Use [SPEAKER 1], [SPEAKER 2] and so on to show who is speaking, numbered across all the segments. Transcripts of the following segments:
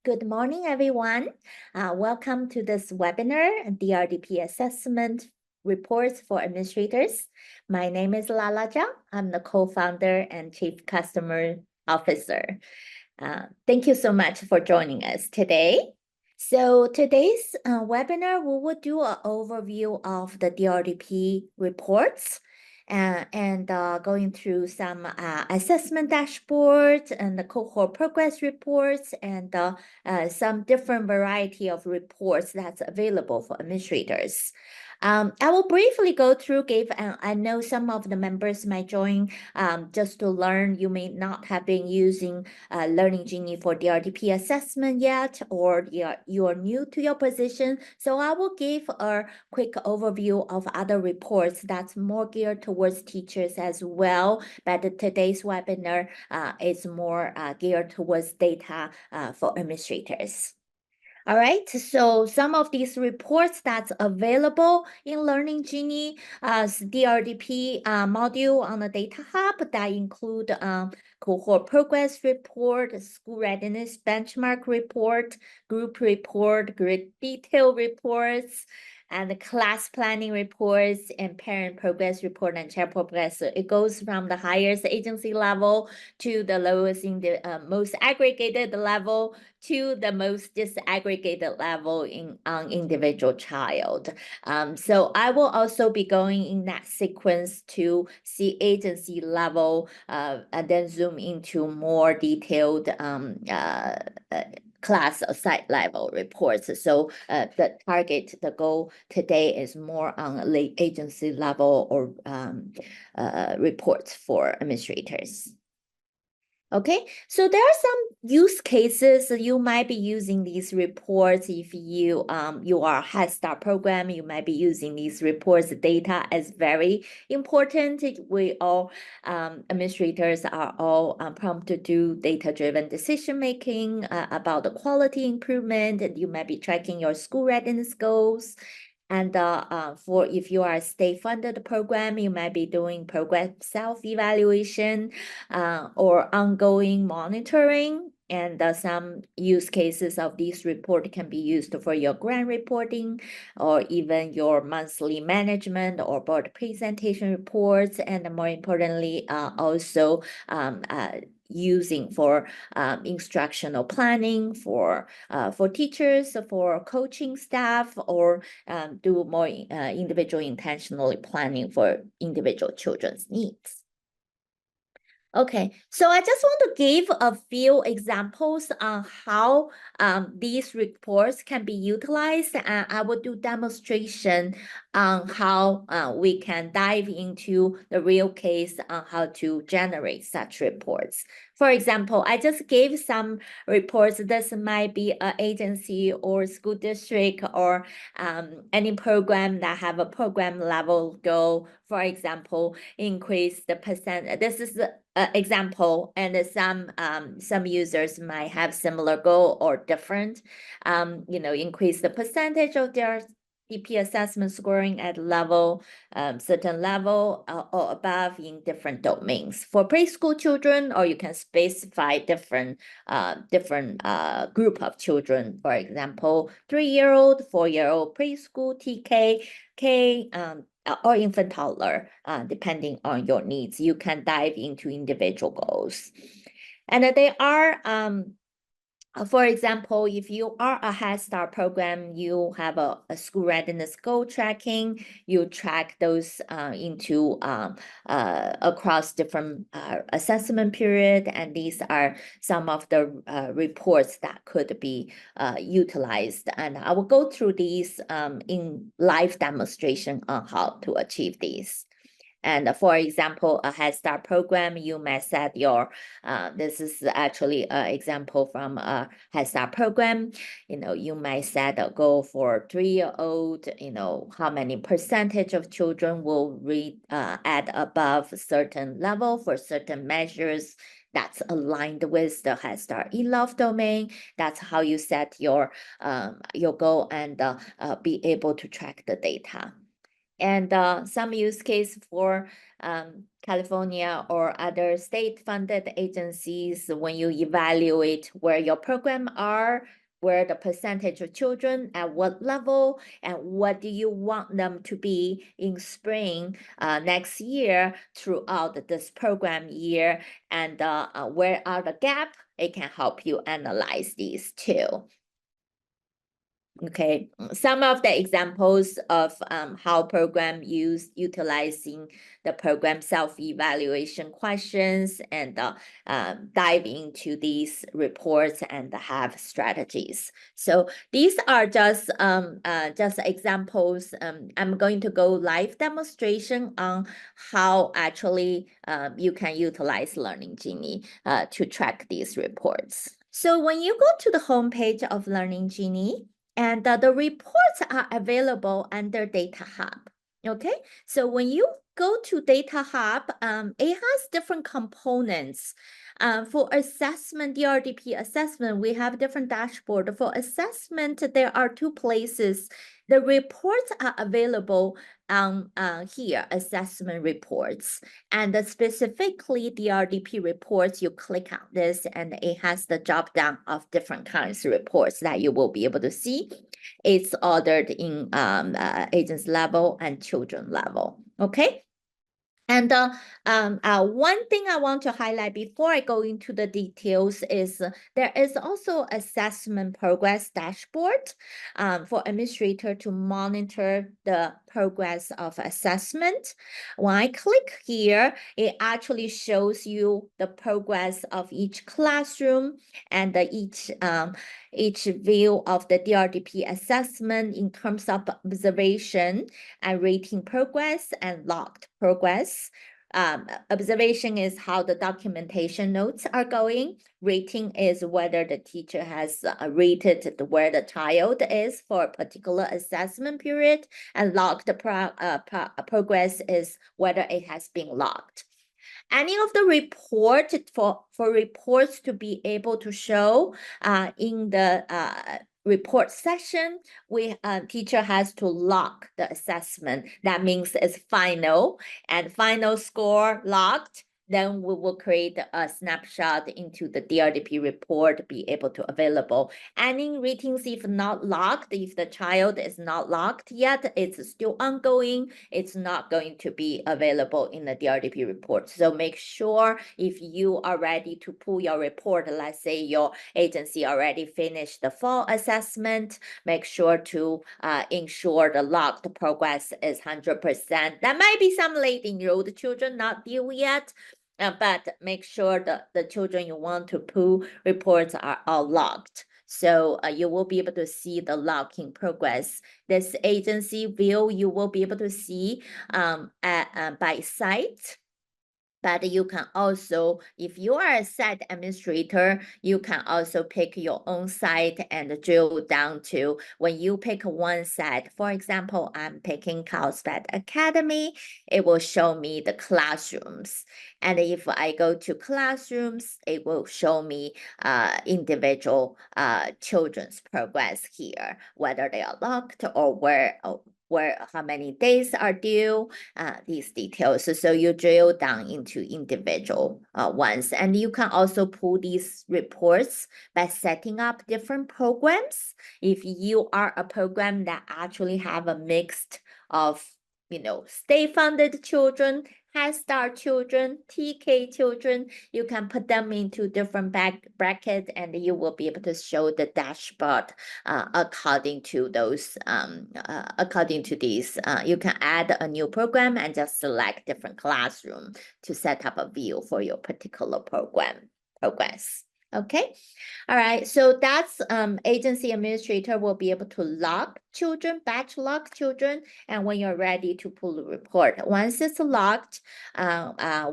[SPEAKER 1] Good morning, everyone. Welcome to this webinar, DRDP Assessment Reports for Administrators. My name is Lala Zhang. I'm the co-founder and Chief Customer Officer. Thank you so much for joining us today. So today's webinar, we will do an overview of the DRDP reports and going through some assessment dashboards and the cohort progress reports and some different variety of reports that's available for administrators. I will briefly go through, I know some of the members might join just to learn. You may not have been using Learning Genie for DRDP assessment yet, or you're new to your position. So I will give a quick overview of other reports that's more geared towards teachers as well. But today's webinar is more geared towards data for administrators. All right, so some of these reports that's available in Learning Genie DRDP module on the Data Hub that include cohort progress report, school readiness benchmark report, group report, grade detail reports, and the class planning reports and parent progress report and child progress. So it goes from the highest agency level to the lowest in the most aggregated level to the most disaggregated level on individual child. So I will also be going in that sequence to see agency level and then zoom into more detailed class or site level reports. So the goal today is more on late agency level or reports for administrators. Okay, so there are some use cases you might be using these reports. If you are a Head Start program, you might be using these reports. Data is very important. We all administrators are all prompted to do data-driven decision making about the quality improvement. And you might be tracking your school readiness goals. And for if you are a state-funded program, you might be doing program self-evaluation or ongoing monitoring. And some use cases of this report can be used for your grant reporting or even your monthly management or board presentation reports. And more importantly, also using for instructional planning for teachers, for coaching staff, or do more individual intentionally planning for individual children's needs. Okay, so I just want to give a few examples on how these reports can be utilized, and I will do demonstration on how we can dive into the real case on how to generate such reports. For example, I just gave some reports. This might be an agency or school district or any program that have a program level goal. For example, increase the percent. This is the example, and some users might have similar goal or different. Increase the percentage of their DP assessment scoring at certain level or above in different domains. For preschool children, or you can specify different group of children. For example, 3-year-old, 4-year-old preschool, TK, K, or infant toddler, depending on your needs. You can dive into individual goals. And they are for example, if you are a Head Start program, you have a school readiness goal tracking. You track those into across different assessment period, and these are some of the reports that could be utilized. And I will go through these in live demonstration on how to achieve these. And for example, a Head Start program, you may set your, this is actually an example from a Head Start program. You might set a goal for 3-year-old, how many percentage of children will read at above a certain level for certain measures that's aligned with the Head Start eLove domain. That's how you set your goal and be able to track the data. And some use case for California or other state-funded agencies, when you evaluate where your program are, where the percentage of children at what level, and what do you want them to be in spring next year throughout this program year, and where are the gap, it can help you analyze these too. Okay, some of the examples of how program utilizing the program self-evaluation questions, and dive into these reports and have strategies. So these are just examples. I'm going to go live demonstration on how actually you can utilize Learning Genie to track these reports. So when you go to the homepage of Learning Genie, and the reports are available under Data Hub. Okay, so when you go to Data Hub, it has different components. For assessment, DRDP assessment, we have different dashboard. For assessment, there are two places. The reports are available here, assessment reports. And specifically DRDP reports, you click on this and it has the drop down of different kinds of reports that you will be able to see. It's ordered in agency level and children level, okay? And one thing I want to highlight before I go into the details is there is also assessment progress dashboard for administrator to monitor the progress of assessment. When I click here, it actually shows you the progress of each classroom and each view of the DRDP assessment in terms of observation and rating progress and logged progress. Observation is how the documentation notes are going. Rating is whether the teacher has rated where the child is for a particular assessment period, and logged progress is whether it has been logged. Any of the report for reports to be able to show in the report session, teacher has to log the assessment. That means it's final, and final score logged. Then we will create a snapshot into the DRDP report, be able to available. Any ratings, if not logged, if the child is not logged yet, it's still ongoing, it's not going to be available in the DRDP report. So make sure if you are ready to pull your report, let's say your agency already finished the fall assessment, make sure to ensure the logged progress is 100%. There might be some late enrolled children not due yet, but make sure that the children you want to pull reports are all logged. So you will be able to see the logging progress. This agency view, you will be able to see by site. But you can also, if you are a site administrator, you can also pick your own site and drill down to when you pick one site. For example, I'm picking Carlsbad Academy. It will show me the classrooms. And if I go to classrooms, it will show me individual children's progress here, whether they are locked or where how many days are due, these details. So you drill down into individual ones. And you can also pull these reports by setting up different programs. If you are a program that actually have a mix of state-funded children, Head Start children, TK children, you can put them into different brackets, and you will be able to show the dashboard according to those. According to these, you can add a new program and just select different classroom to set up a view for your particular program progress. Okay, all right, so that's agency administrator will be able to log children, batch log children, and when you're ready to pull the report. Once it's logged,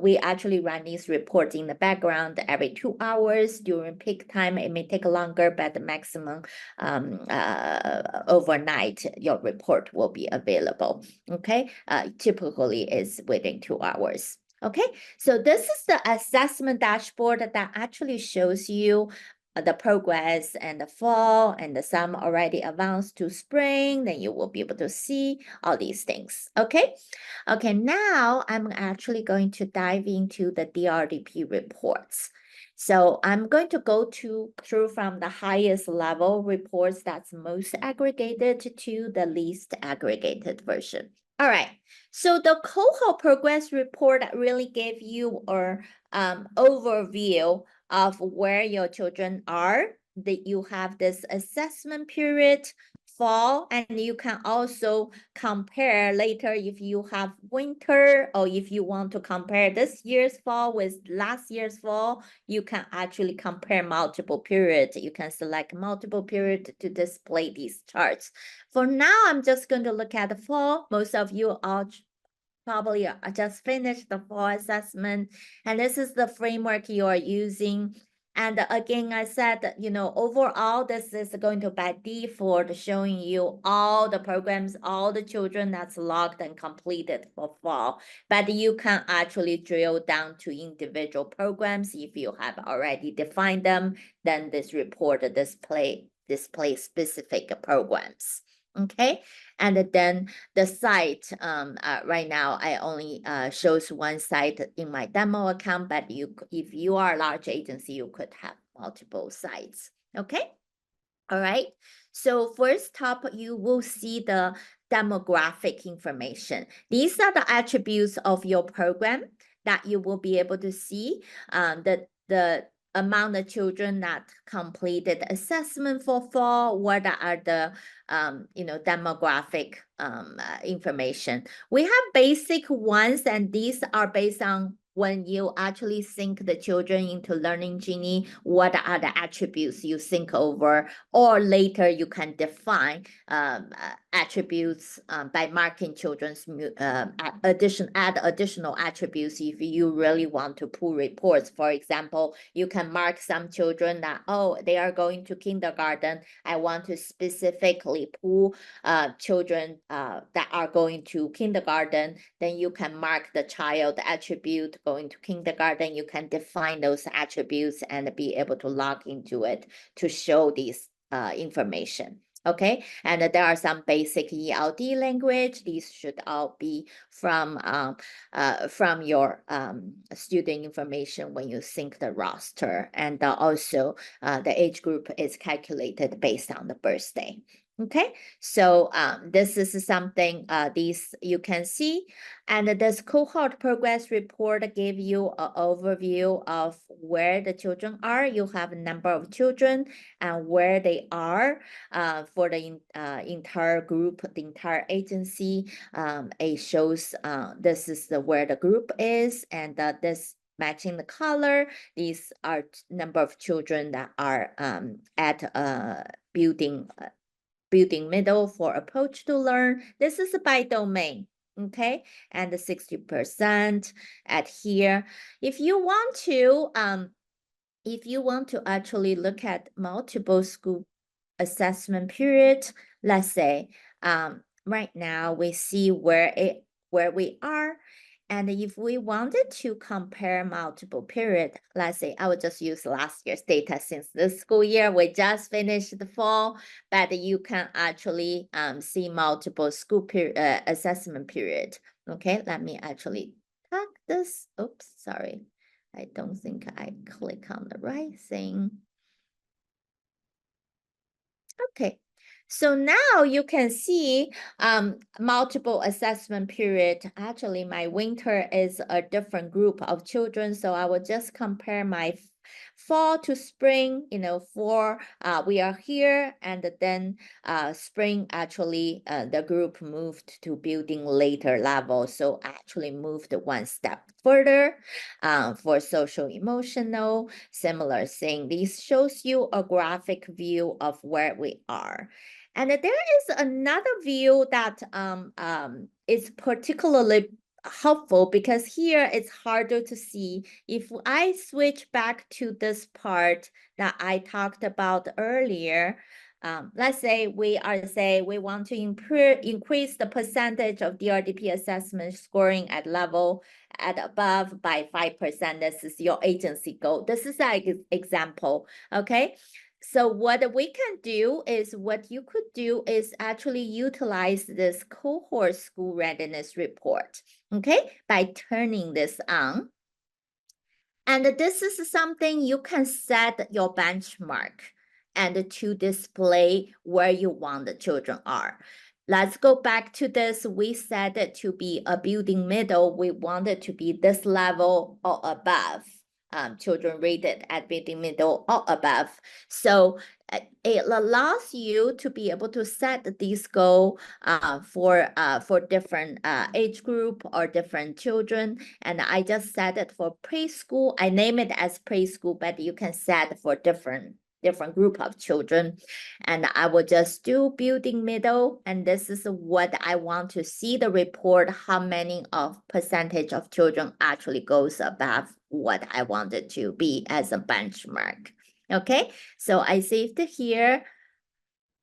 [SPEAKER 1] we actually run these reports in the background every 2 hours. During peak time, it may take longer, but the maximum overnight, your report will be available, okay? Typically, it's within 2 hours. Okay, so this is the assessment dashboard that actually shows you the progress and the fall, and some already advanced to spring, then you will be able to see all these things. Okay. Okay, now I'm actually going to dive into the DRDP reports. So I'm going to go through from the highest level reports that's most aggregated to the least aggregated version. All right, so the cohort progress report really gave you an overview of where your children are, that you have this assessment period, fall, and you can also compare later if you have winter, or if you want to compare this year's fall with last year's fall, you can actually compare multiple periods. You can select multiple periods to display these charts. For now, I'm just going to look at the fall. Most of you all probably just finished the fall assessment, and this is the framework you are using. And again, I said, overall, this is going to by default showing you all the programs, all the children that's logged and completed for fall. But you can actually drill down to individual programs. If you have already defined them, then this report display specific programs. Okay, and then the site, right now I only shows one site in my demo account, but if you are a large agency, you could have multiple sites. Okay, all right. So first top, you will see the demographic information. These are the attributes of your program that you will be able to see. The amount of children that completed assessment for fall, what are the demographic information. We have basic ones, and these are based on when you actually sync the children into Learning Genie, what are the attributes you sync over, or later you can define attributes by marking children's add additional attributes if you really want to pull reports. For example, you can mark some children that, oh, they are going to kindergarten. I want to specifically pull children that are going to kindergarten. Then you can mark the child attribute going to kindergarten. You can define those attributes and be able to log into it to show these information. Okay, and there are some basic ELD language. These should all be from your student information when you sync the roster, and also the age group is calculated based on the birthday. Okay, so this is something these you can see, and this cohort progress report give you an overview of where the children are. You have a number of children and where they are for the entire group, the entire agency. It shows this is where the group is, and this matching the color. These are number of children that are at building middle for approach to learn. This is by domain. Okay, and the 60% at here. If you want to actually look at multiple school assessment period, let's say right now we see where we are. And if we wanted to compare multiple period, let's say I would just use last year's data since this school year, we just finished the fall, but you can actually see multiple school assessment period. Okay, let me actually tag this. Oops, sorry. I don't think I click on the right thing. Okay, so now you can see multiple assessment period. Actually, my winter is a different group of children, so I will just compare my fall to spring, for we are here, and then spring actually the group moved to building later level, so actually moved one step further. For social emotional, similar thing. This shows you a graphic view of where we are. And there is another view that is particularly helpful, because here it's harder to see. If I switch back to this part that I talked about earlier, let's say we want to increase the percentage of DRDP assessment scoring at level at above by 5%. This is your agency goal. This is an example, okay? So what we can do is, what you could do is actually utilize this cohort school readiness report, okay, by turning this on. And this is something you can set your benchmark and to display where you want the children are. Let's go back to this. We set it to be a building middle. We want it to be this level or above. Children rated at building middle or above. So it allows you to be able to set these goals for different age group or different children. And I just set it for preschool. I name it as preschool, but you can set for different group of children. And I will just do building middle. And this is what I want to see the report, how many of percentage of children actually goes above what I wanted to be as a benchmark. Okay, so I saved it here.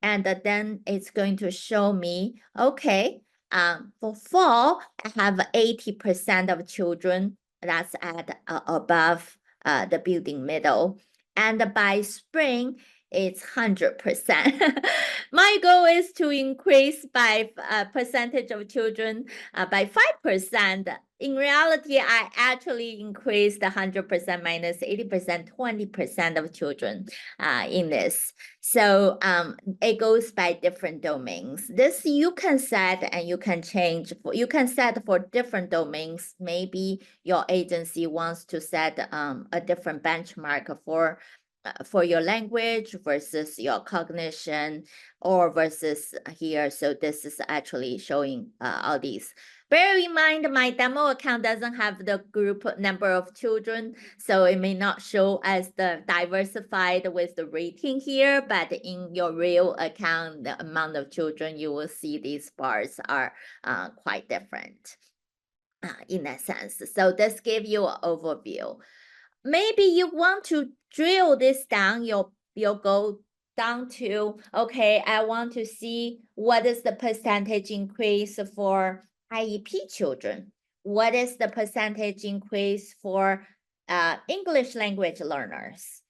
[SPEAKER 1] And then it's going to show me, okay, for fall, I have 80% of children that's at above the building middle. And by spring, it's 100%. My goal is to increase by percentage of children by 5%. In reality, I actually increased 100% minus 80%, 20% of children in this. So it goes by different domains. This you can set and you can change. You can set for different domains. Maybe your agency wants to set a different benchmark for your language versus your cognition, or versus here. So this is actually showing all these. Bear in mind, my demo account doesn't have the group number of children, so it may not show as the diversified with the rating here, but in your real account, the amount of children, you will see these bars are quite different in that sense. So this gives you an overview. Maybe you want to drill this down, you'll go down to, okay, I want to see what is the percentage increase for IEP children. What is the percentage increase for English language learners?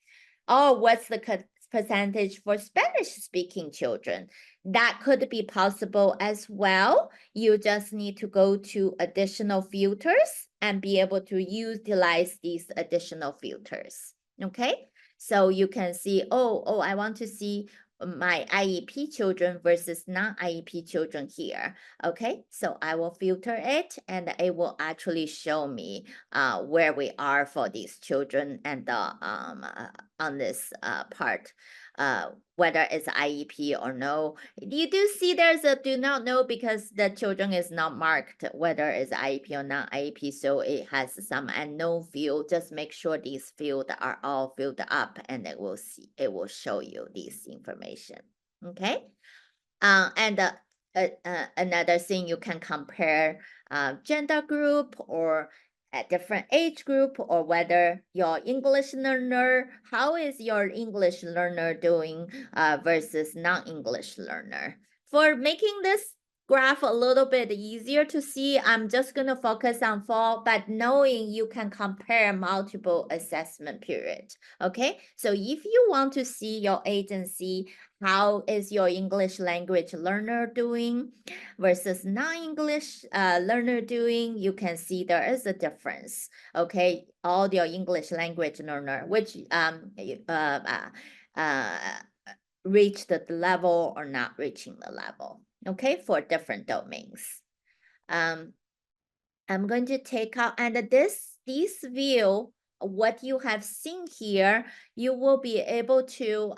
[SPEAKER 1] Or what's the percentage for Spanish-speaking children? That could be possible as well. You just need to go to additional filters and be able to utilize these additional filters, okay? So you can see, oh, I want to see my IEP children versus non-IEP children here, okay? So I will filter it and it will actually show me where we are for these children and on this part, whether it's IEP or no. You do see there's a do not know because the children is not marked whether it's IEP or not IEP, so it has some unknown field. Just make sure these fields are all filled up and it will show you this information, okay? And another thing, you can compare gender group or a different age group, or whether your English learner, how is your English learner doing versus non-English learner. For making this graph a little bit easier to see, I'm just going to focus on fall, but knowing you can compare multiple assessment periods, okay? So if you want to see your agency, how is your English language learner doing versus non-English learner doing, you can see there is a difference, okay? All your English language learner, which reached the level or not reaching the level, okay, for different domains. I'm going to take out, and this view, what you have seen here, you will be able to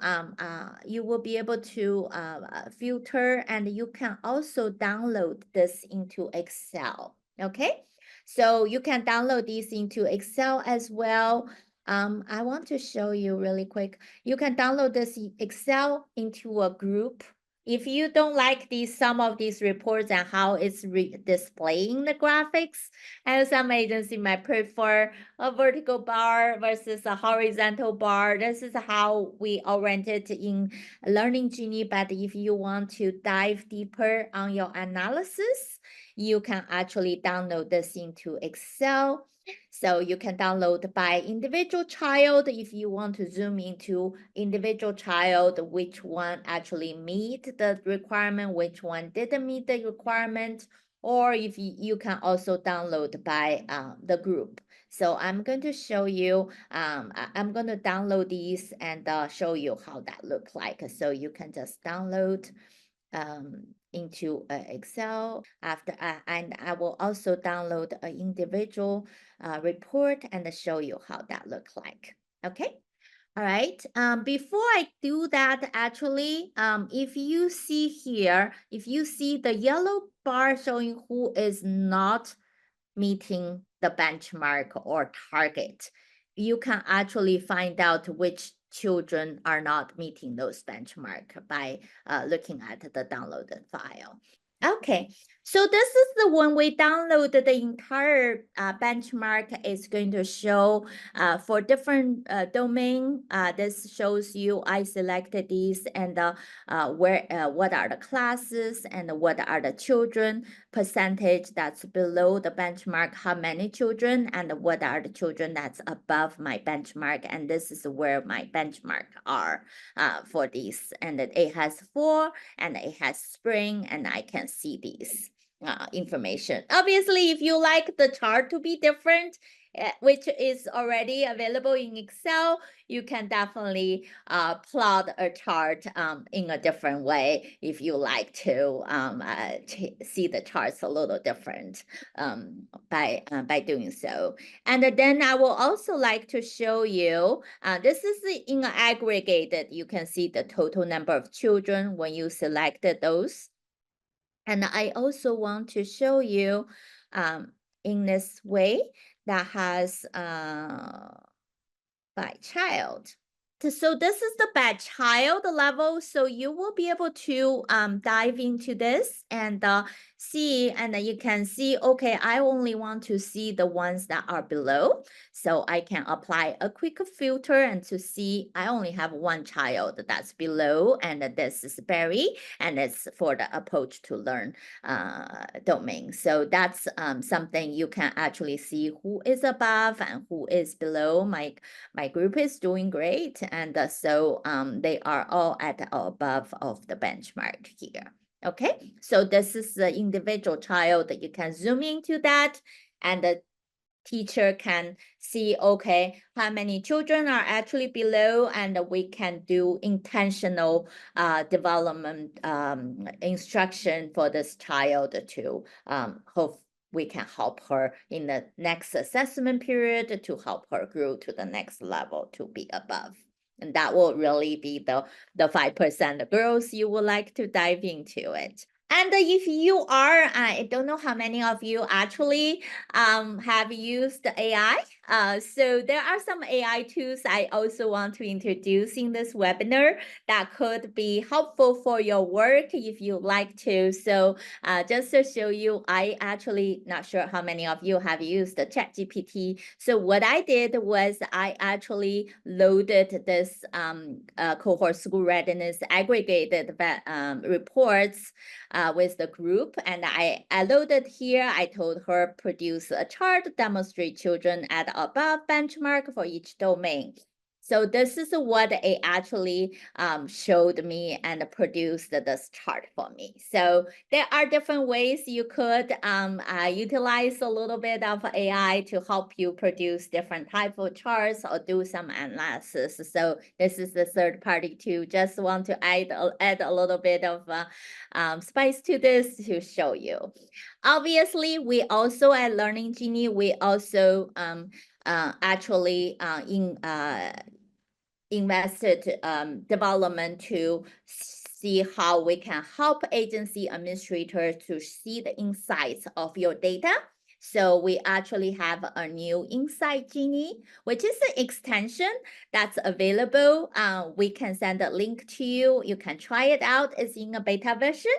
[SPEAKER 1] filter, and you can also download this into Excel, okay? So you can download these into Excel as well. I want to show you really quick. You can download this Excel into a group. If you don't like some of these reports and how it's displaying the graphics, and some agency might prefer a vertical bar versus a horizontal bar. This is how we oriented in Learning Genie. But if you want to dive deeper on your analysis, you can actually download this into Excel. So you can download by individual child if you want to zoom into individual child, which one actually meet the requirement, which one didn't meet the requirement, or if you can also download by the group. So I'm going to show you, I'm going to download these and show you how that looks like. So you can just download into Excel after, and I will also download an individual report and show you how that looks like. Okay. All right. Before I do that, actually, if you see here, if you see the yellow bar showing who is not meeting the benchmark or target, you can actually find out which children are not meeting those benchmark by looking at the downloaded file. Okay, so this is the one we downloaded. The entire benchmark is going to show for different domain. This shows you I selected these and where what are the classes and what are the children percentage that's below the benchmark, how many children, and what are the children that's above my benchmark. And this is where my benchmark are for these. And it has 4 and it has spring, and I can see these information. Obviously, if you like the chart to be different, which is already available in Excel, you can definitely plot a chart in a different way if you like to see the charts a little different by doing so. And then I will also like to show you, this is in an aggregated, you can see the total number of children when you selected those. And I also want to show you in this way that has by child. So this is the by child level. So you will be able to dive into this and see, and you can see, okay, I only want to see the ones that are below. So I can apply a quick filter and to see I only have one child that's below, and this is Barry, and it's for the approach to learn domain. So that's something you can actually see who is above and who is below. My group is doing great, and so they are all at or above of the benchmark here. Okay, so this is the individual child that you can zoom into that, and the teacher can see, okay, how many children are actually below, and we can do intentional development instruction for this child to hope we can help her in the next assessment period to help her grow to the next level to be above. And that will really be the 5% growth you would like to dive into it. And if you are, I don't know how many of you actually have used AI. So there are some AI tools I also want to introduce in this webinar that could be helpful for your work if you like to. So just to show you, I actually not sure how many of you have used the ChatGPT. So what I did was I actually loaded this cohort school readiness aggregated reports with the group, and I loaded here. I told her produce a chart, demonstrate children at above benchmark for each domain. So this is what it actually showed me and produced this chart for me. So there are different ways you could utilize a little bit of AI to help you produce different type of charts or do some analysis. So this is the third party too. Just want to add a little bit of spice to this to show you. Obviously, we also at Learning Genie, we also actually invested development to see how we can help agency administrators to see the insights of your data. So we actually have a new Insight Genie, which is an extension that's available. We can send a link to you. You can try it out. It's in a beta version.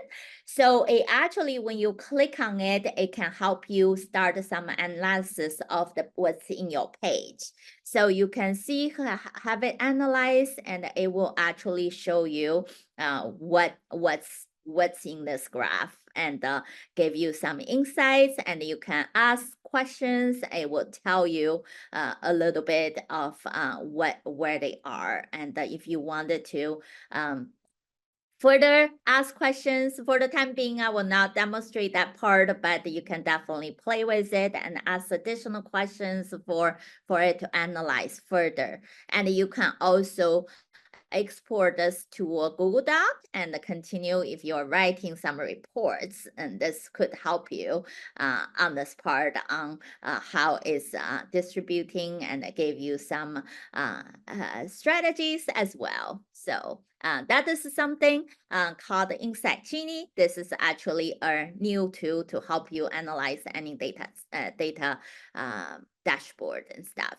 [SPEAKER 1] So it actually, when you click on it, it can help you start some analysis of what's in your page. So you can see, have it analyzed, and it will actually show you what's in this graph, and give you some insights, and you can ask questions. It will tell you a little bit of where they are, and if you wanted to further ask questions. For the time being, I will not demonstrate that part, but you can definitely play with it and ask additional questions for it to analyze further. And you can also export this to a Google Doc and continue if you're writing some reports, and this could help you on this part on how it's distributing, and give you some strategies as well. So that is something called Insight Genie. This is actually a new tool to help you analyze any data dashboard and stuff.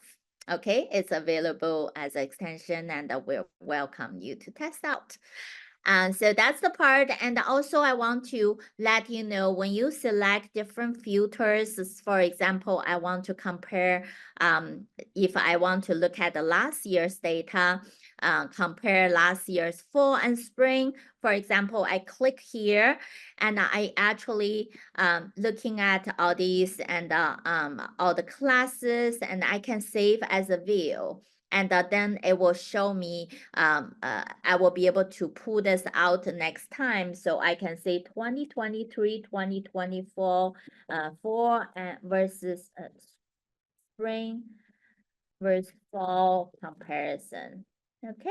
[SPEAKER 1] Okay, it's available as an extension, and we'll welcome you to test out. So that's the part. And also I want to let you know, when you select different filters, for example, I want to compare, if I want to look at the last year's data, compare last year's fall and spring. For example, I click here, and I actually looking at all these and all the classes, and I can save as a view. And then it will show me, I will be able to pull this out next time. So I can say 2023, 2024, fall versus spring versus fall comparison. Okay.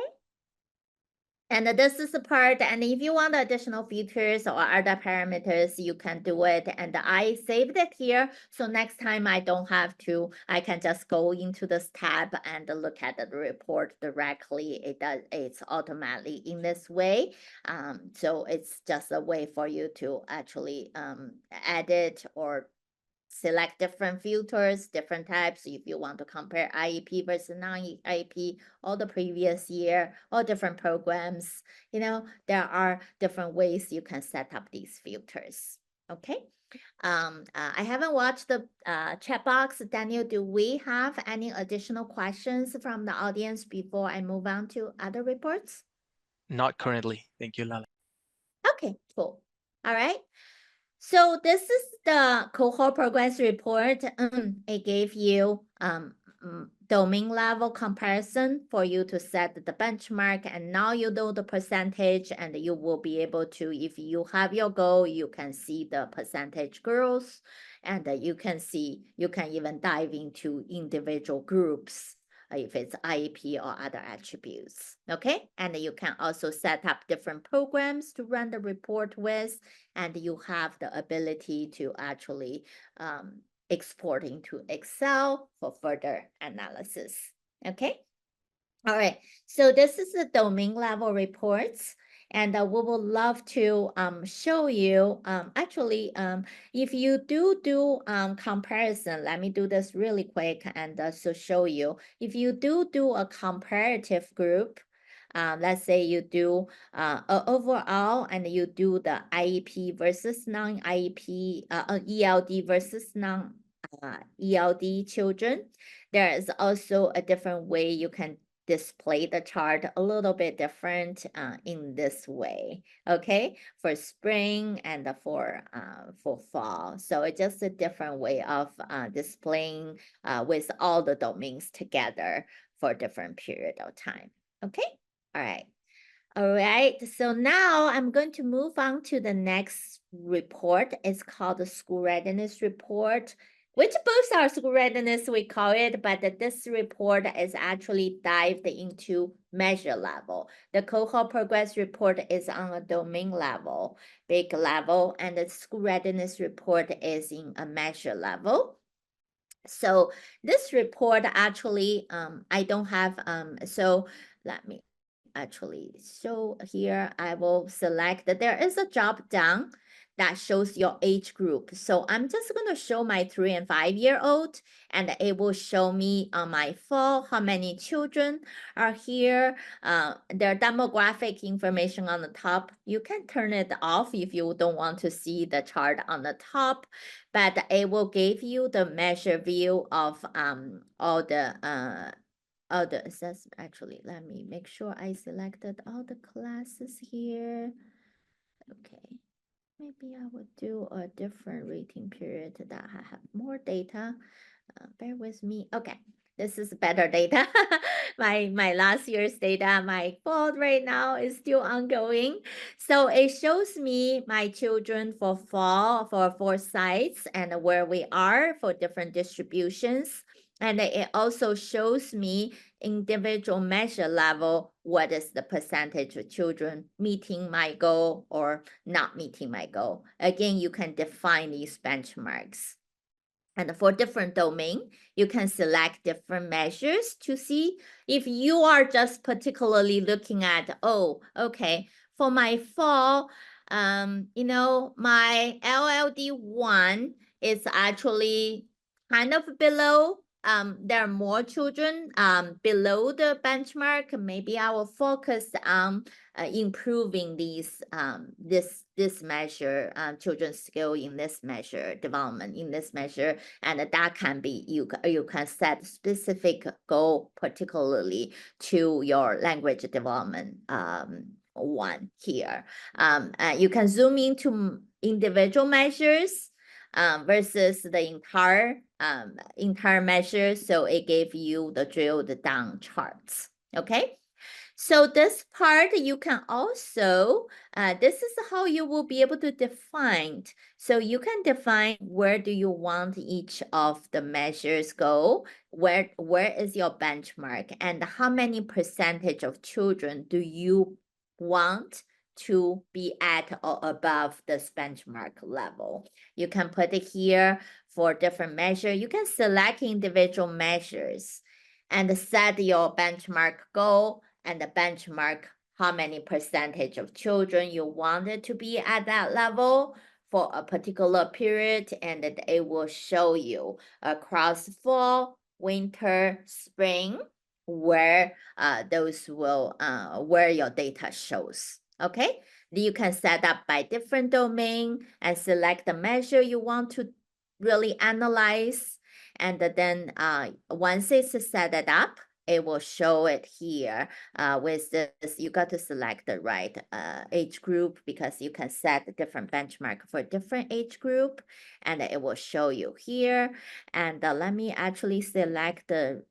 [SPEAKER 1] And this is the part, and if you want additional features or other parameters, you can do it. And I saved it here, so next time I don't have to, I can just go into this tab and look at the report directly. It's automatically in this way. So it's just a way for you to actually edit or select different filters, different types. If you want to compare IEP versus non-IEP, or the previous year, or different programs, there are different ways you can set up these filters. Okay. I haven't watched the chat box. Daniel, do we have any additional questions from the audience before I move on to other reports?
[SPEAKER 2] Not currently. Thank you, Lala.
[SPEAKER 1] Okay, cool. All right. So this is the cohort progress report. It gave you domain level comparison for you to set the benchmark, and now you know the percentage, and you will be able to, if you have your goal, you can see the percentage growth, and you can even dive into individual groups if it's IEP or other attributes. Okay, and you can also set up different programs to run the report with, and you have the ability to actually export into Excel for further analysis. Okay. All right. So this is the domain level reports. And we would love to show you, actually, if you do comparison, let me do this really quick and so show you. If you do a comparative group, let's say you do overall, and you do the IEP versus non-IEP, ELD versus non-ELD children, there is also a different way you can display the chart a little bit different in this way, okay, for spring and for fall. So it's just a different way of displaying with all the domains together for different period of time. Okay. All right. All right, so now I'm going to move on to the next report. It's called the School Readiness Report, which boosts our school readiness, we call it, but this report is actually dived into measure level. The cohort progress report is on a domain level, big level, and the school readiness report is in a measure level. So this report actually, I don't have, so let me actually show here. I will select that there is a drop down that shows your age group. So I'm just going to show my 3 and 5-year-old, and it will show me on my fall how many children are here. Their demographic information on the top. You can turn it off if you don't want to see the chart on the top, but it will give you the measure view of all the assessment. Actually, let me make sure I selected all the classes here. Okay. Maybe I would do a different rating period that I have more data. Bear with me. Okay, this is better data. my last year's data, my fault right now is still ongoing. So it shows me my children for fall for 4 sites and where we are for different distributions. And it also shows me individual measure level, what is the percentage of children meeting my goal or not meeting my goal. Again, you can define these benchmarks. And for different domain, you can select different measures to see if you are just particularly looking at, oh, okay, for my fall, my LLD1 is actually kind of below. There are more children below the benchmark. Maybe I will focus on improving these this measure, children's skill in this measure, development in this measure, and that can be you can set specific goal particularly to your language development one here. You can zoom into individual measures versus the entire measure, so it gave you the drilled down charts. Okay. So this part you can also, this is how you will be able to define. So you can define where do you want each of the measures go, where is your benchmark, and how many percentage of children do you want to be at or above this benchmark level. You can put it here for different measure. You can select individual measures and set your benchmark goal and the benchmark how many percentage of children you wanted to be at that level for a particular period, and it will show you across fall, winter, spring, where those will where your data shows. Okay, you can set up by different domain and select the measure you want to really analyze, and then once it's set it up, it will show it here with this. You got to select the right age group because you can set a different benchmark for different age group, and it will show you here. And let me actually select the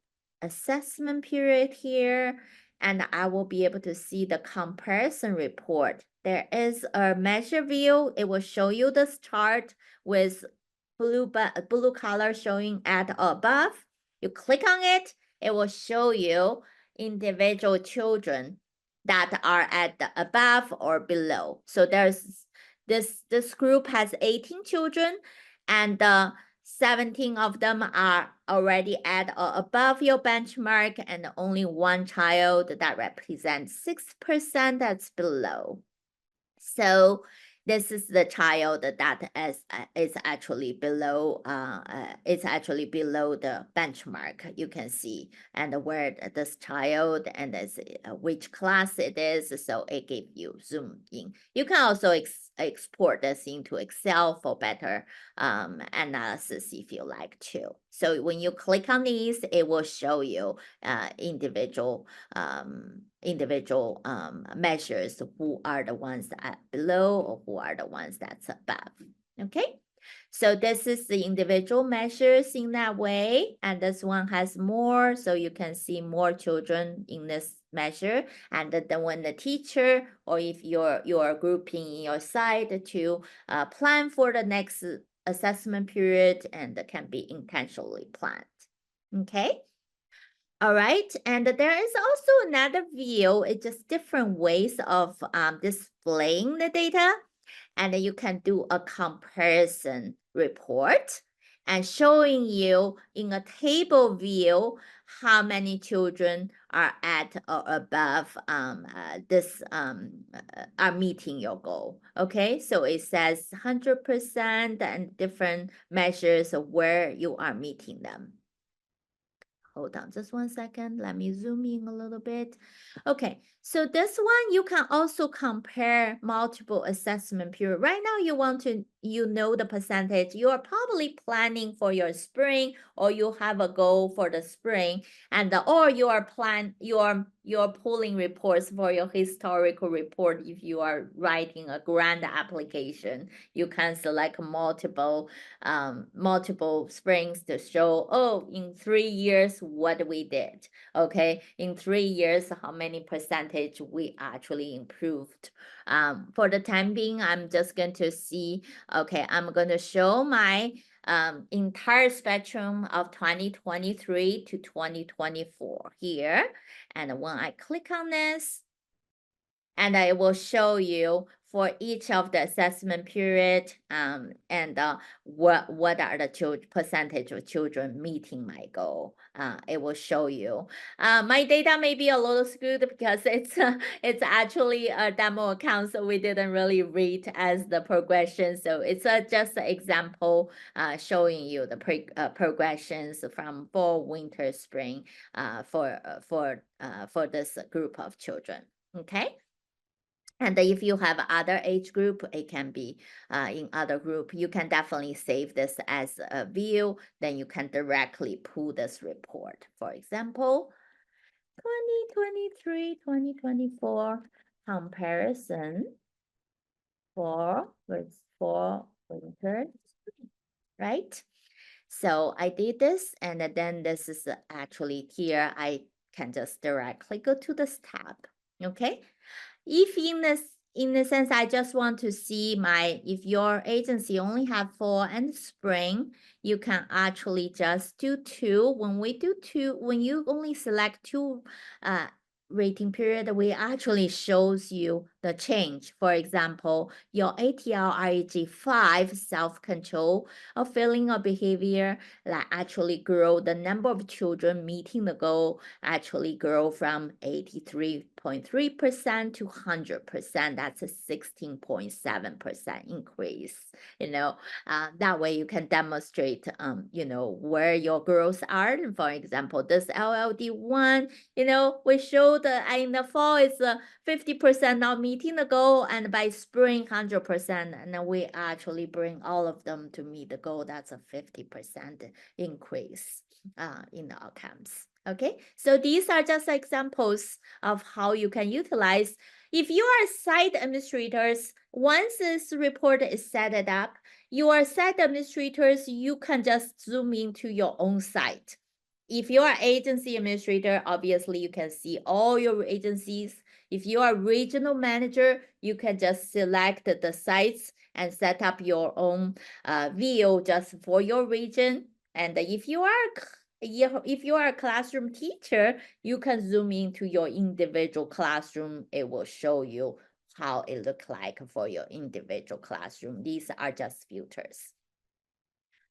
[SPEAKER 1] assessment period here, and I will be able to see the comparison report. There is a measure view. It will show you this chart with blue color showing at or above. You click on it, it will show you individual children that are at the above or below. So there's this group has 18 children, and 17 of them are already at or above your benchmark, and only one child that represents 6% that's below. So this is the child that is actually below the benchmark, you can see, and where this child and this which class it is, so it gives you zoom in. You can also export this into Excel for better analysis if you like to. So when you click on these, it will show you individual measures, who are the ones that are below or who are the ones that's above. Okay, so this is the individual measures in that way, and this one has more, so you can see more children in this measure. And then when the teacher, or if you're grouping in your site to plan for the next assessment period, and can be intentionally planned. Okay. All right, and there is also another view. It's just different ways of displaying the data, and you can do a comparison report. and showing you in a table view how many children are at or above are meeting your goal. Okay, so it says 100% and different measures of where you are meeting them. Hold on just 1 second. Let me zoom in a little bit. Okay, so this one you can also compare multiple assessment period. Right now you know the percentage. You are probably planning for your spring, or you have a goal for the spring, and or you are pulling reports for your historical report. If you are writing a grant application, you can select multiple springs to show, oh, in 3 years what we did. Okay, in 3 years how many percentage we actually improved. For the time being, I'm just going to see, okay, I'm going to show my entire spectrum of 2023 to 2024 here. And when I click on this, and I will show you for each of the assessment period and what are the percentage of children meeting my goal. It will show you. My data may be a little skewed because it's actually a demo account, so we didn't really read as the progression. So it's just an example showing you the progressions from fall, winter, spring for this group of children. Okay. And if you have other age group, it can be in other group. You can definitely save this as a view. Then you can directly pull this report. For example, 2023, 2024 comparison for winter, right? So I did this, and then this is actually here. I can just directly go to this tab. Okay. If in the sense, I just want to see if your agency only have fall and spring, you can actually just do 2. When you only select 2 rating period, we actually shows you the change. For example, your ATL REG 5 self-control of feeling or behavior actually grow. The number of children meeting the goal actually grow from 83.3% to 100%. That's a 16.7% increase. That way you can demonstrate, where your growth are. For example, this LLD1, we showed in the fall is 50% not meeting the goal, and by spring 100%, and then we actually bring all of them to meet the goal. That's a 50% increase in the outcomes. Okay, so these are just examples of how you can utilize. If you are site administrators, once this report is set up, your site administrators, you can just zoom into your own site. If you are agency administrator, obviously you can see all your agencies. If you are regional manager, you can just select the sites and set up your own view just for your region. And if you are a classroom teacher, you can zoom into your individual classroom. It will show you how it looks like for your individual classroom. These are just filters.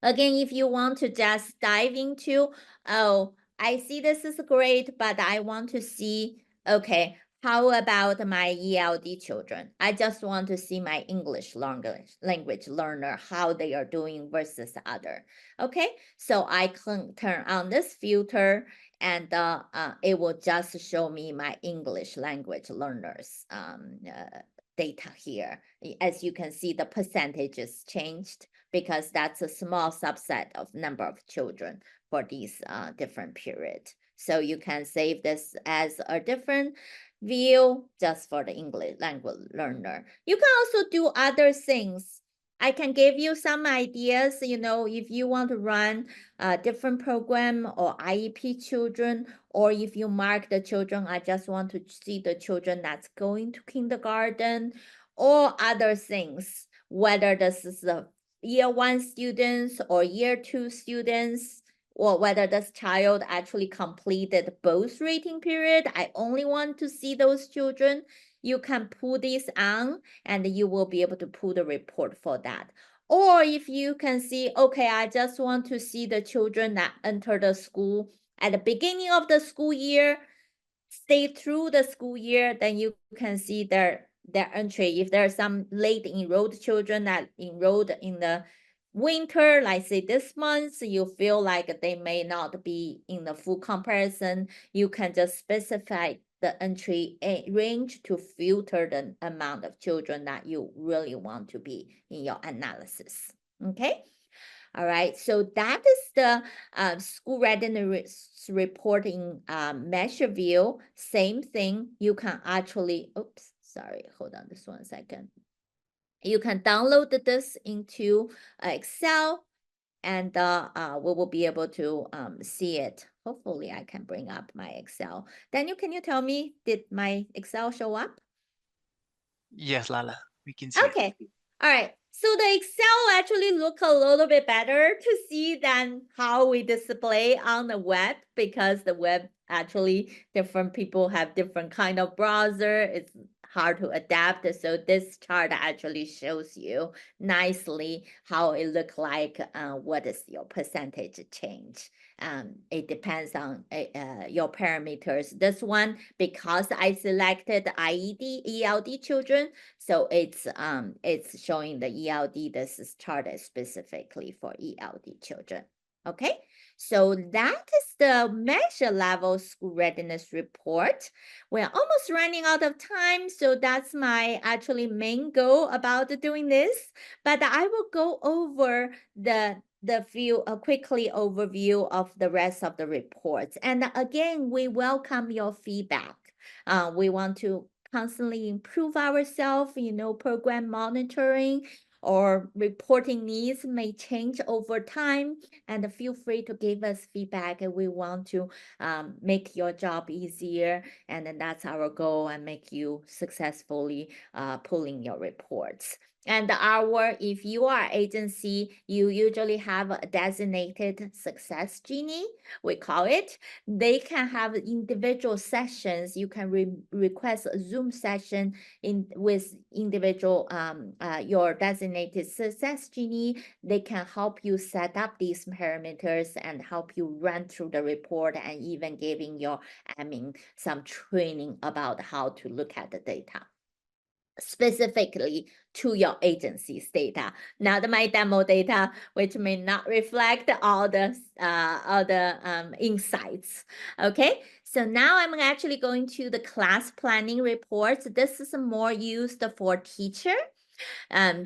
[SPEAKER 1] Again, if you want to just dive into, oh, I see this is great, but I want to see, okay, how about my ELD children? I just want to see my English language learner, how they are doing versus other. Okay, so I can turn on this filter, and it will just show me my English language learners data here. As you can see, the percentages changed because that's a small subset of number of children for these different periods. So you can save this as a different view just for the English language learner. You can also do other things. I can give you some ideas, if you want to run a different program or IEP children, or if you mark the children, I just want to see the children that's going to kindergarten, or other things, whether this is a year 1 students or year 2 students, or whether this child actually completed both rating period. I only want to see those children. You can pull this on, and you will be able to pull the report for that. Or if you can see, okay, I just want to see the children that enter the school at the beginning of the school year, stay through the school year, then you can see their entry. If there are some late enrolled children that enrolled in the winter, like say this month, you feel like they may not be in the full comparison, you can just specify the entry range to filter the amount of children that you really want to be in your analysis. Okay. All right, so that is the school readiness reporting measure view. Same thing, you can actually, oops, sorry, hold on just 1 second. You can download this into Excel, and we will be able to see it. Hopefully I can bring up my Excel. Daniel, can you tell me, did my Excel show up?
[SPEAKER 2] Yes, Lala, we can see it.
[SPEAKER 1] Okay. All right. So the Excel actually look a little bit better to see than how we display on the web, because the web actually different people have different kind of browser. It's hard to adapt. So this chart actually shows you nicely how it look like, what is your percentage change. It depends on your parameters. This one, because I selected IED, ELD children, so it's showing the ELD. This is charted specifically for ELD children. Okay, so that is the measure level school readiness report. We're almost running out of time, so that's my actually main goal about doing this. But I will go over the few quickly overview of the rest of the reports. And again, we welcome your feedback. We want to constantly improve ourselves, program monitoring or reporting needs may change over time, and feel free to give us feedback. We want to make your job easier, and then that's our goal, and make you successfully pulling your reports. And if you are agency, you usually have a designated success genie, we call it. They can have individual sessions. You can request a Zoom session with individual your designated success genie. They can help you set up these parameters and help you run through the report, and even giving your admin some training about how to look at the data specifically to your agency's data, not my demo data, which may not reflect all the insights. Okay, so now I'm actually going to the class planning reports. This is more used for teacher. Are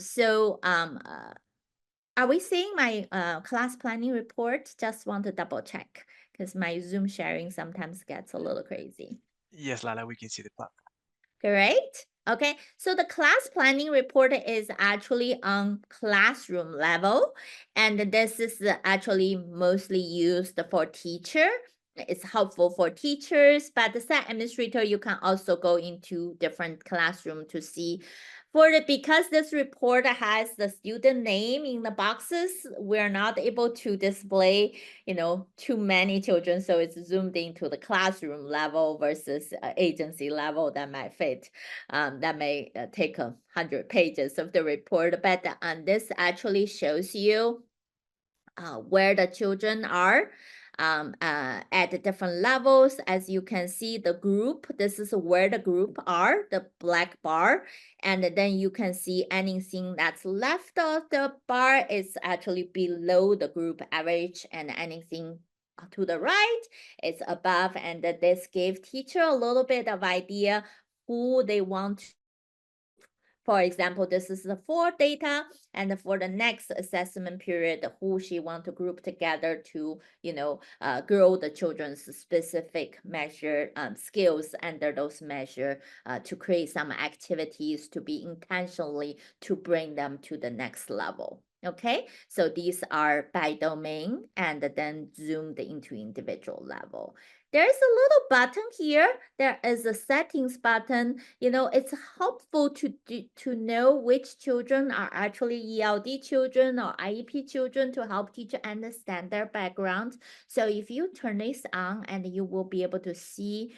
[SPEAKER 1] we seeing my class planning report? Just want to double check, because my Zoom sharing sometimes gets a little crazy.
[SPEAKER 2] Yes, Lala, we can see the clock.
[SPEAKER 1] Great. Okay, so the class planning report is actually on classroom level, and this is actually mostly used for teacher. It's helpful for teachers, but the site administrator, you can also go into different classroom to see. Because this report has the student name in the boxes, we're not able to display, too many children. So it's zoomed into the classroom level versus agency level that might fit. That may take 100 pages of the report, but this actually shows you where the children are at the different levels. As you can see, the group, this is where the group are, the black bar. And then you can see anything that's left of the bar is actually below the group average, and anything to the right is above. And this gave teacher a little bit of idea who they want to. For example, this is the fall data, and for the next assessment period, who she want to group together to, grow the children's specific measure skills under those measure to create some activities to be intentionally to bring them to the next level. Okay, so these are by domain and then zoomed into individual level. There is a little button here. There is a settings button. It's helpful to know which children are actually ELD children or IEP children, to help teacher understand their background. So if you turn this on, and you will be able to see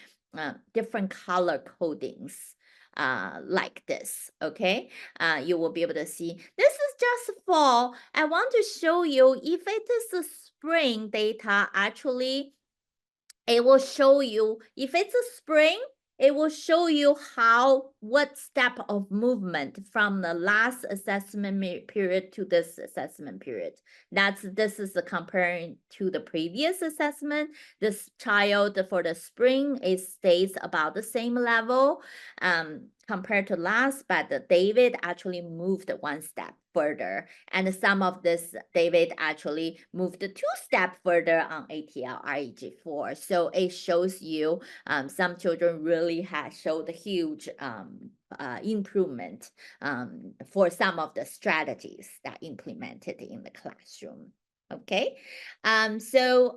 [SPEAKER 1] different color codings like this. Okay, you will be able to see this is just fall, I want to show you if it is a spring data, actually, it will show you, if it's a spring, it will show you what step of movement from the last assessment period to this assessment period. This is comparing to the previous assessment. This child for the spring, it stays about the same level compared to last, but David actually moved one step further. And some of this, David actually moved 2 steps further on ATL REG4. So it shows you some children really have showed huge improvement for some of the strategies that implemented in the classroom. Okay, so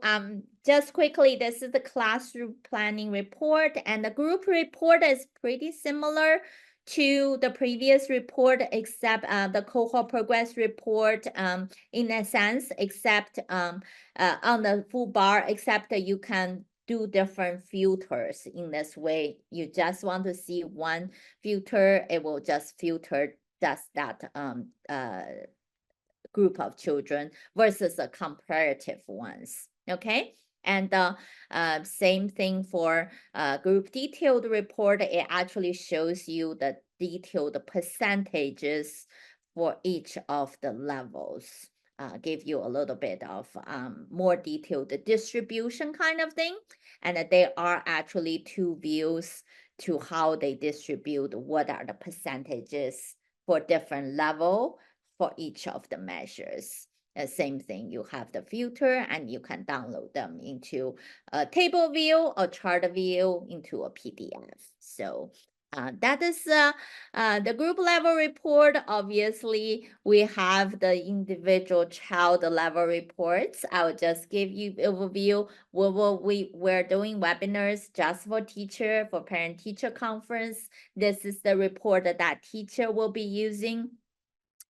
[SPEAKER 1] just quickly, this is the classroom planning report, and the group report is pretty similar to the previous report, except the cohort progress report in a sense, except on the full bar, except that you can do different filters in this way. You just want to see one filter, it will just filter just that group of children versus the comparative ones, okay? And same thing for group detailed report. It actually shows you the detailed percentages for each of the levels. Give you a little bit of more detailed distribution kind of thing. And there are actually 2 views to how they distribute, what are the percentages for different level for each of the measures. Same thing, you have the filter and you can download them into a table view or chart view into a PDF. So that is the group level report. Obviously, we have the individual child level reports. I'll just give you overview. We're doing webinars just for teacher, for parent-teacher conference. This is the report that teacher will be using.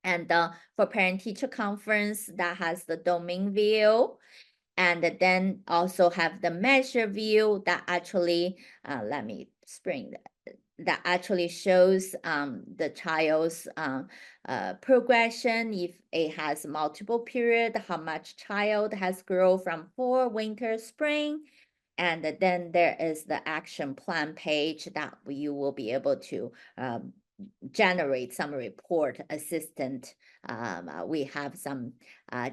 [SPEAKER 1] And for parent-teacher conference, that has the domain view. And then also have the measure view that actually, let me spring that actually shows the child's progression. If it has multiple period, how much child has grown from fall, winter, spring. And then there is the action plan page that you will be able to generate some report assistant. We have some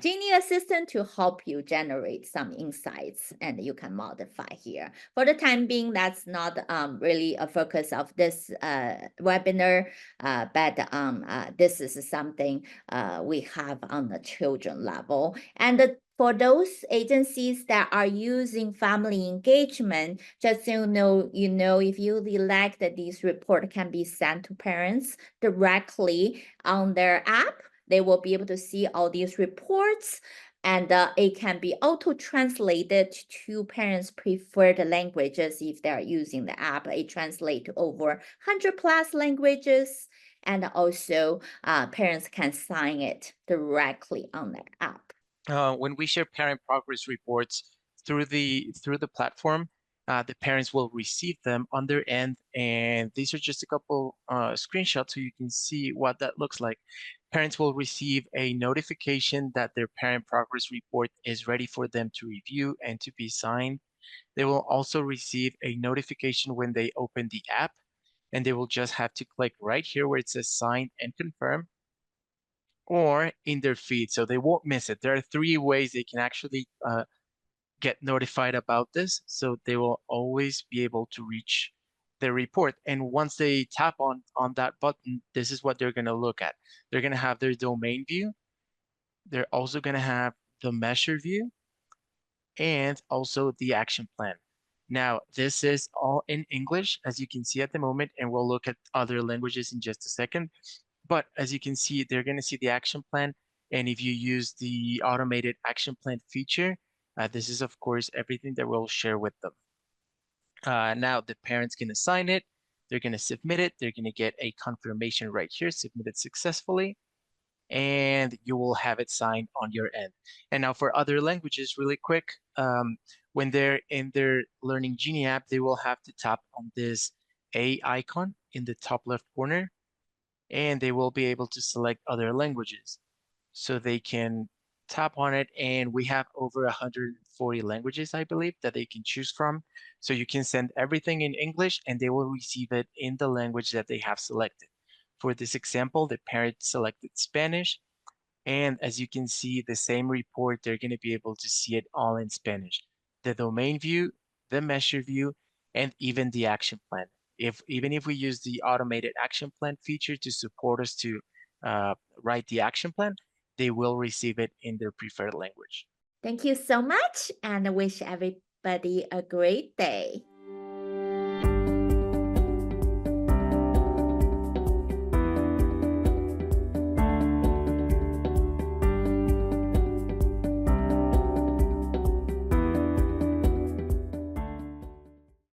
[SPEAKER 1] Genie assistant to help you generate some insights, and you can modify here. For the time being, that's not really a focus of this webinar, but this is something we have on the children level. And for those agencies that are using family engagement, just so you know, if you elect that these report can be sent to parents directly on their app, they will be able to see all these reports, and it can be auto-translated to parents' preferred languages if they're using the app. It translates to over 100+ languages, and also parents can sign it directly on their app.
[SPEAKER 2] When we share parent progress reports through the platform, the parents will receive them on their end, and these are just a couple screenshots so you can see what that looks like. Parents will receive a notification that their parent progress report is ready for them to review and to be signed. They will also receive a notification when they open the app, and they will just have to click right here where it says sign and confirm, or in their feed, so they won't miss it. There are 3 ways they can actually get notified about this, so they will always be able to reach their report. And once they tap on that button, this is what they're going to look at. They're going to have their domain view. They're also going to have the measure view and also the action plan. Now, this is all in English, as you can see at the moment, and we'll look at other languages in just a second. But as you can see, they're going to see the action plan. And if you use the automated action plan feature, this is, of course, everything that we'll share with them. Now, the parent's going to sign it. They're going to submit it. They're going to get a confirmation right here, submitted successfully. And you will have it signed on your end. And now for other languages, really quick, when they're in their Learning Genie app, they will have to tap on this A icon in the top left corner, and they will be able to select other languages. so they can tap on it, and we have over 140 languages, I believe, that they can choose from. So you can send everything in English and they will receive it in the language that they have selected. For this example, the parent selected Spanish, and as you can see, the same report, they're going to be able to see it all in Spanish. The domain view, the measure view, and even the action plan. Even if we use the automated action plan feature to support us to write the action plan, they will receive it in their preferred language.
[SPEAKER 1] Thank you so much and I wish everybody a great day.